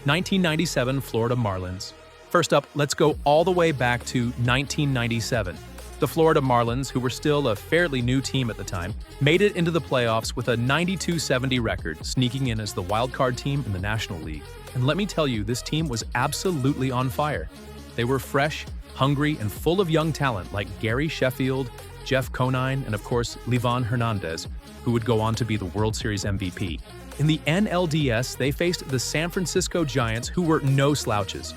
1997 Florida Marlins. First up, let's go all the way back to 1997. The Florida Marlins, who were still a fairly new team at the time, made it into the playoffs with a 92-70 record, sneaking in as the wildcard team in the National League. And let me tell you, this team was absolutely on fire. They were fresh, hungry, and full of young talent like Gary Sheffield, Jeff Conine, and of course, Livan Hernandez, who would go on to be the World Series MVP. In the NLDS, they faced the San Francisco Giants, who were no slouches.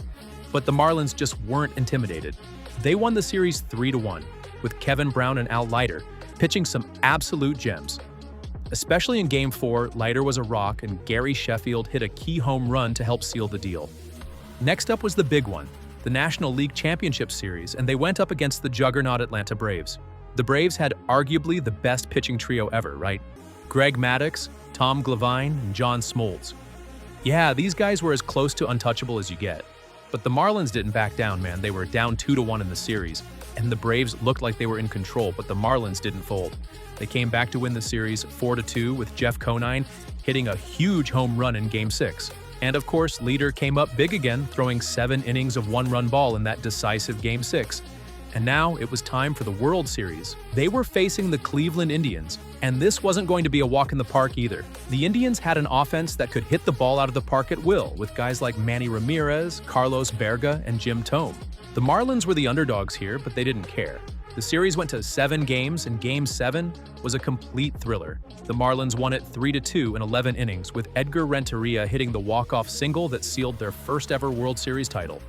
But the Marlins just weren't intimidated. They won the series 3-1, with Kevin Brown and Al Leiter pitching some absolute gems. Especially in Game 4, Leiter was a rock and Gary Sheffield hit a key home run to help seal the deal. Next up was the big one, the National League Championship Series, and they went up against the juggernaut Atlanta Braves. The Braves had arguably the best pitching trio ever, right? Greg Maddux, Tom Glavine, and John Smoltz. Yeah, these guys were as close to untouchable as you get. But the Marlins didn't back down, man. They were down 2-1 in the series, and the Braves looked like they were in control, but the Marlins didn't fold. They came back to win the series 4-2 with Jeff Conine hitting a huge home run in Game 6. And of course, Leiter came up big again, throwing 7 innings of one-run ball in that decisive Game 6. And now it was time for the World Series. They were facing the Cleveland Indians, and this wasn't going to be a walk in the park either. The Indians had an offense that could hit the ball out of the park at will, with guys like Manny Ramirez, Carlos Berga, and Jim Thome. The Marlins were the underdogs here, but they didn't care. The series went to 7 games, and Game 7 was a complete thriller. The Marlins won it 3-2 in 11 innings, with Edgar Renteria hitting the walk-off single that sealed their first-ever World Series title.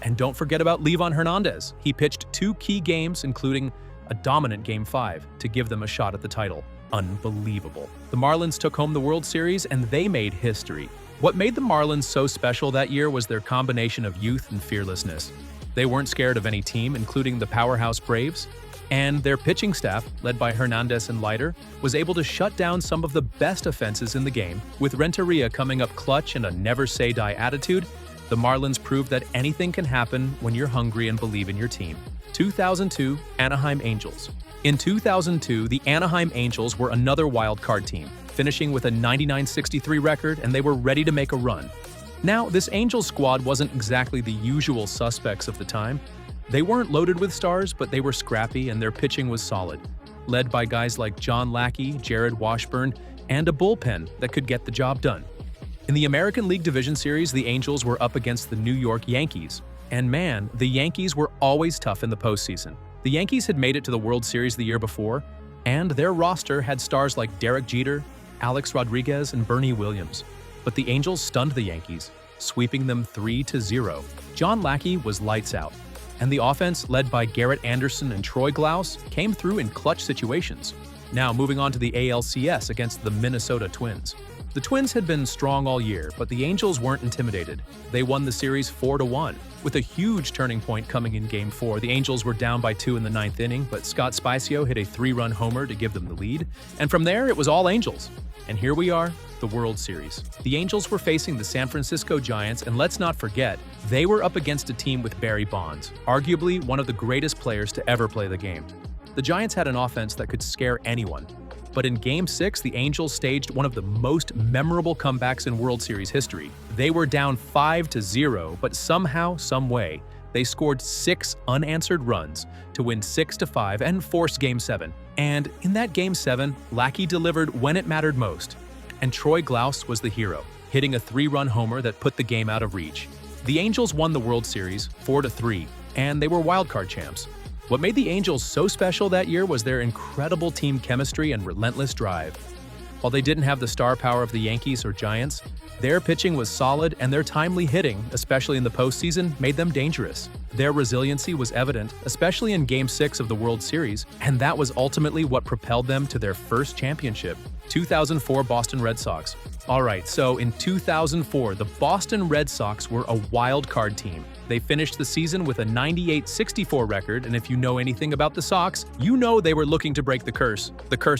And don't forget about Livan Hernandez. He pitched 2 key games, including a dominant Game 5, to give them a shot at the title. Unbelievable. The Marlins took home the World Series, and they made history. What made the Marlins so special that year was their combination of youth and fearlessness. They weren't scared of any team, including the powerhouse Braves, and their pitching staff, led by Hernandez and Leiter, was able to shut down some of the best offenses in the game. With Renteria coming up clutch and a never-say-die attitude, the Marlins proved that anything can happen when you're hungry and believe in your team. 2002 Anaheim Angels. In 2002, the Anaheim Angels were another wild-card team, finishing with a 99-63 record, and they were ready to make a run. Now, this Angels squad wasn't exactly the usual suspects of the time. They weren't loaded with stars, but they were scrappy and their pitching was solid, led by guys like John Lackey, Jared Washburn, and a bullpen that could get the job done. In the American League Division Series, the Angels were up against the New York Yankees. And man, the Yankees were always tough in the postseason. The Yankees had made it to the World Series the year before, and their roster had stars like Derek Jeter, Alex Rodriguez, and Bernie Williams. But the Angels stunned the Yankees, sweeping them 3-0. John Lackey was lights out, and the offense, led by Garrett Anderson and Troy Glaus, came through in clutch situations. Now moving on to the ALCS against the Minnesota Twins. The Twins had been strong all year, but the Angels weren't intimidated. They won the series 4-1, with a huge turning point coming in Game 4. The Angels were down by 2 in the 9th inning, but Scott Spicio hit a 3-run homer to give them the lead. And from there, it was all Angels. And here we are, the World Series. The Angels were facing the San Francisco Giants, and let's not forget, they were up against a team with Barry Bonds, arguably one of the greatest players to ever play the game. The Giants had an offense that could scare anyone. But in Game 6, the Angels staged one of the most memorable comebacks in World Series history. They were down 5-0, but somehow, someway, they scored 6 unanswered runs to win 6-5 and force Game 7. And in that Game 7, Lackey delivered when it mattered most. And Troy Glaus was the hero, hitting a 3-run homer that put the game out of reach. The Angels won the World Series 4-3, and they were wildcard champs. What made the Angels so special that year was their incredible team chemistry and relentless drive. While they didn't have the star power of the Yankees or Giants, their pitching was solid and their timely hitting, especially in the postseason, made them dangerous. Their resiliency was evident, especially in Game 6 of the World Series, and that was ultimately what propelled them to their first championship. 2004 Boston Red Sox. Alright, so in 2004, the Boston Red Sox were a wild card team. They finished the season with a 98-64 record, and if you know anything about the Sox, you know they were looking to break the curse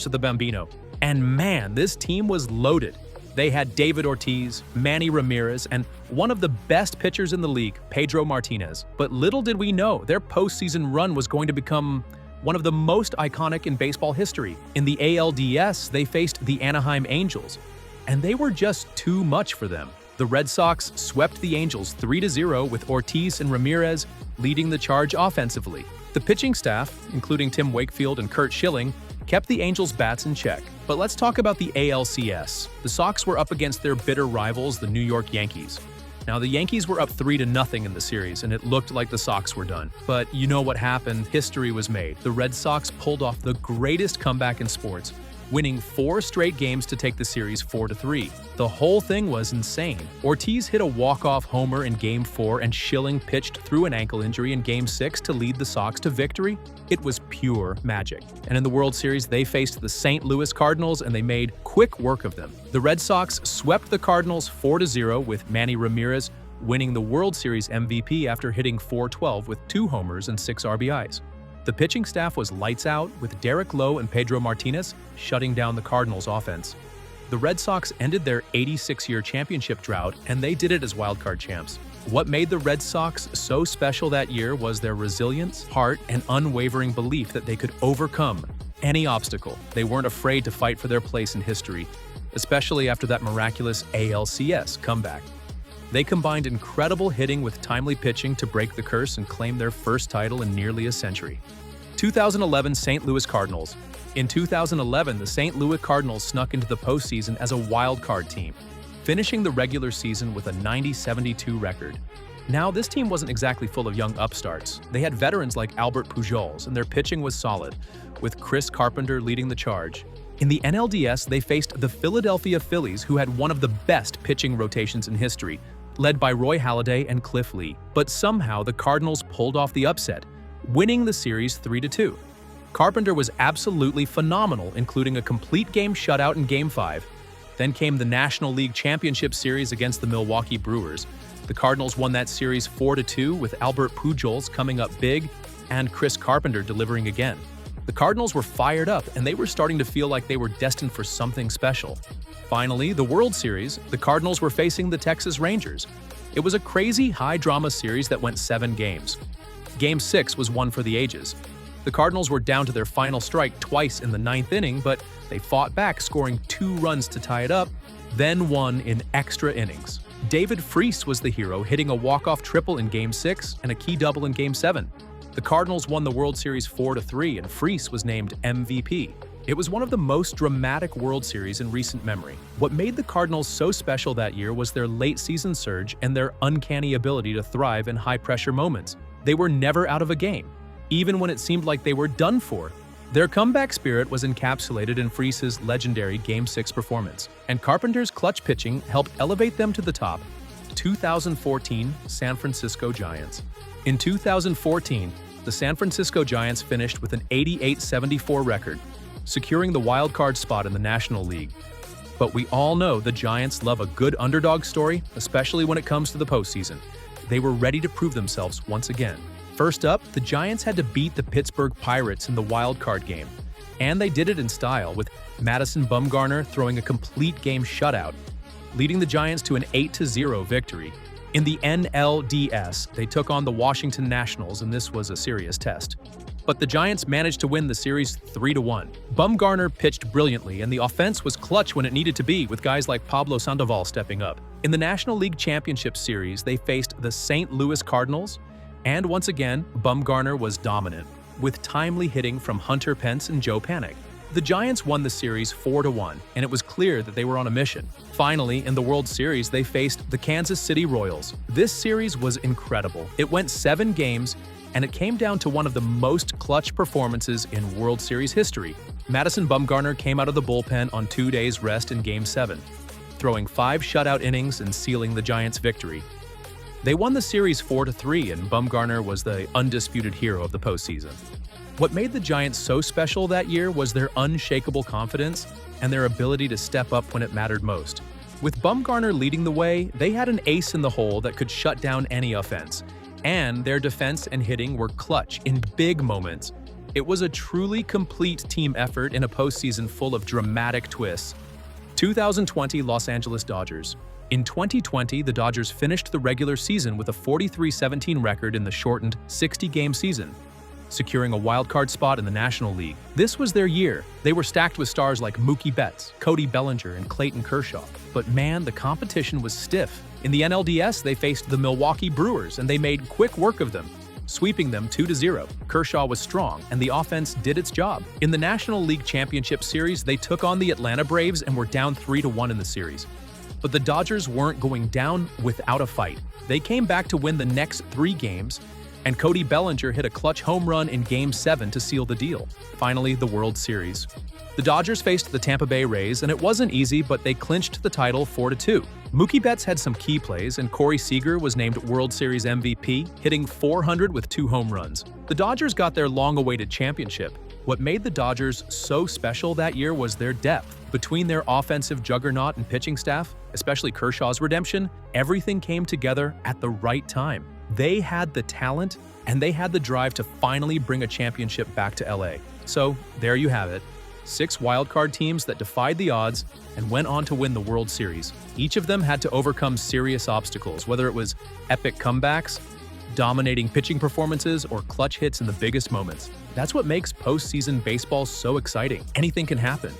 of the Bambino. And man, this team was loaded. They had David Ortiz, Manny Ramirez, and one of the best pitchers in the league, Pedro Martinez. But little did we know, their postseason run was going to become one of the most iconic in baseball history. In the ALDS, they faced the Anaheim Angels, and they were just too much for them. The Red Sox swept the Angels 3-0 with Ortiz and Ramirez leading the charge offensively. The pitching staff, including Tim Wakefield and Curt Schilling, kept the Angels' bats in check. But let's talk about the ALCS. The Sox were up against their bitter rivals, the New York Yankees. Now, the Yankees were up 3-0 in the series, and it looked like the Sox were done. But you know what happened? History was made. The Red Sox pulled off the greatest comeback in sports, winning 4 straight games to take the series 4-3. The whole thing was insane. Ortiz hit a walk-off homer in Game 4, and Schilling pitched through an ankle injury in Game 6 to lead the Sox to victory. It was pure magic. And in the World Series, they faced the St. Louis Cardinals, and they made quick work of them. The Red Sox swept the Cardinals 4-0, with Manny Ramirez winning the World Series MVP after hitting .412 with 2 homers and 6 RBIs. The pitching staff was lights out, with Derek Lowe and Pedro Martinez shutting down the Cardinals' offense. The Red Sox ended their 86-year championship drought, and they did it as wildcard champs. What made the Red Sox so special that year was their resilience, heart, and unwavering belief that they could overcome any obstacle. They weren't afraid to fight for their place in history, especially after that miraculous ALCS comeback. They combined incredible hitting with timely pitching to break the curse and claim their first title in nearly a century. 2011 St. Louis Cardinals. In 2011, the St. Louis Cardinals snuck into the postseason as a wild-card team, finishing the regular season with a 90-72 record. Now, this team wasn't exactly full of young upstarts. They had veterans like Albert Pujols, and their pitching was solid, with Chris Carpenter leading the charge. In the NLDS, they faced the Philadelphia Phillies, who had one of the best pitching rotations in history, led by Roy Halladay and Cliff Lee. But somehow the Cardinals pulled off the upset, winning the series 3-2. Carpenter was absolutely phenomenal, including a complete game shutout in Game 5. Then came the National League Championship Series against the Milwaukee Brewers. The Cardinals won that series 4-2, with Albert Pujols coming up big and Chris Carpenter delivering again. The Cardinals were fired up, and they were starting to feel like they were destined for something special. Finally, the World Series, the Cardinals were facing the Texas Rangers. It was a crazy, high-drama series that went 7 games. Game 6 was one for the ages. The Cardinals were down to their final strike twice in the 9th inning, but they fought back, scoring 2 runs to tie it up, then won in extra innings. David Freese was the hero, hitting a walk-off triple in Game 6 and a key double in Game 7. The Cardinals won the World Series 4-3, and Freese was named MVP. It was one of the most dramatic World Series in recent memory. What made the Cardinals so special that year was their late-season surge and their uncanny ability to thrive in high-pressure moments. They were never out of a game, even when it seemed like they were done for. Their comeback spirit was encapsulated in Freese's legendary Game 6 performance, and Carpenter's clutch pitching helped elevate them to the top. 2014 San Francisco Giants. In 2014, the San Francisco Giants finished with an 88-74 record, securing the wild-card spot in the National League. But we all know the Giants love a good underdog story, especially when it comes to the postseason. They were ready to prove themselves once again. First up, the Giants had to beat the Pittsburgh Pirates in the wild-card game, and they did it in style, with Madison Bumgarner throwing a complete game shutout, leading the Giants to an 8-0 victory. In the NLDS, they took on the Washington Nationals, and this was a serious test. But the Giants managed to win the series 3-1. Bumgarner pitched brilliantly, and the offense was clutch when it needed to be, with guys like Pablo Sandoval stepping up. In the National League Championship Series, they faced the St. Louis Cardinals, and once again, Bumgarner was dominant, with timely hitting from Hunter Pence and Joe Panik. The Giants won the series 4-1, and it was clear that they were on a mission. Finally, in the World Series, they faced the Kansas City Royals. This series was incredible. It went 7 games, and it came down to one of the most clutch performances in World Series history. Madison Bumgarner came out of the bullpen on 2 days' rest in Game 7, throwing 5 shutout innings and sealing the Giants' victory. They won the series 4-3, and Bumgarner was the undisputed hero of the postseason. What made the Giants so special that year was their unshakable confidence and their ability to step up when it mattered most. With Bumgarner leading the way, they had an ace in the hole that could shut down any offense, and their defense and hitting were clutch in big moments. It was a truly complete team effort in a postseason full of dramatic twists. 2020 Los Angeles Dodgers. In 2020, the Dodgers finished the regular season with a 43-17 record in the shortened 60-game season. securing a wildcard spot in the National League. This was their year. They were stacked with stars like Mookie Betts, Cody Bellinger, and Clayton Kershaw. But man, the competition was stiff. In the NLDS, they faced the Milwaukee Brewers, and they made quick work of them, sweeping them 2-0. Kershaw was strong, and the offense did its job. In the National League Championship Series, they took on the Atlanta Braves and were down 3-1 in the series. But the Dodgers weren't going down without a fight. They came back to win the next 3 games, and Cody Bellinger hit a clutch home run in Game 7 to seal the deal. Finally, the World Series. The Dodgers faced the Tampa Bay Rays, and it wasn't easy, but they clinched the title 4-2. Mookie Betts had some key plays, and Corey Seager was named World Series MVP, hitting .400 with 2 home runs. The Dodgers got their long-awaited championship. What made the Dodgers so special that year was their depth. Between their offensive juggernaut and pitching staff, especially Kershaw's redemption, everything came together at the right time. They had the talent, and they had the drive to finally bring a championship back to LA. So, there you have it. 6 wildcard teams that defied the odds and went on to win the World Series. Each of them had to overcome serious obstacles, whether it was epic comebacks, dominating pitching performances, or clutch hits in the biggest moments. That's what makes postseason baseball so exciting. Anything can happen.